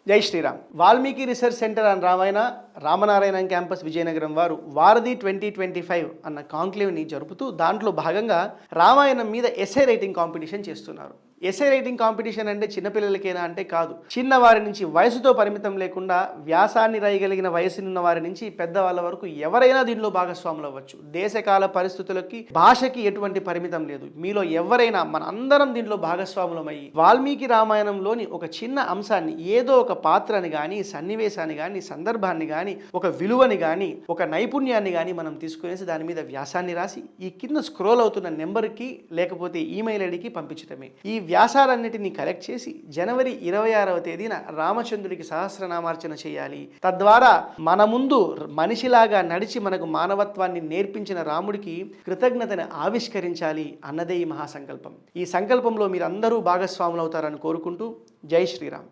జై Sriram. Valmiki research centre and Ramanarayana campus Vizianagaram వారు వారధి 2025 అన్న కాంక్లేవ్ని జరుపుతూ దాంట్లో భాగంగా రామాయణం మీద ఎస్సే రైటింగ్ కాంపిటీషన్ చేస్తున్నారు. ఎస్సే రైటింగ్ కాంపిటీషన్ అంటే చిన్నపిల్లలకేనా అంటే కాదు, చిన్నవారి నుంచి వయసుతో పరిమితం లేకుండా వ్యాసాన్ని రాయగలిగిన వయసున్న వారి నుంచి పెద్దవాళ్ళ వరకు ఎవరైనా దీనిలో భాగస్వాములు అవ్వచ్చు. దేశకాల పరిస్థితులకి భాషకి ఎటువంటి పరిమితం లేదు. మీలో ఎవరైనా మన అందరం దీనిలో భాగస్వాములమయ్యి వాల్మీకి రామాయణంలోని ఒక చిన్న అంశాన్ని, ఏదో ఒక పాత్రని కానీ, సన్నివేశాన్ని కానీ, సందర్భాన్ని కానీ, ఒక విలువని కానీ, ఒక నైపుణ్యాన్ని కానీ మనం తీసుకునేసి దాని మీద వ్యాసాన్ని రాసి ఈ కింద స్క్రోల్ అవుతున్న నెంబర్కి లేకపోతే ఈమెయిల్ ఐడికి పంపించడమే. ఈ వ్యాసాలన్నిటినీ కలెక్ట్ చేసి జనవరి 26వ తేదీన రామచంద్రుడికి సహస్రనామార్చన చేయాలి. తద్వారా మన ముందు మనిషిలాగా నడిచి మనకు మానవత్వాన్ని నేర్పించిన రాముడికి కృతజ్ఞతను ఆవిష్కరించాలి అన్నదే ఈ మహాసంకల్పం. ఈ సంకల్పంలో మీరందరూ భాగస్వాములు అవుతారని కోరుకుంటూ జై శ్రీరామ్.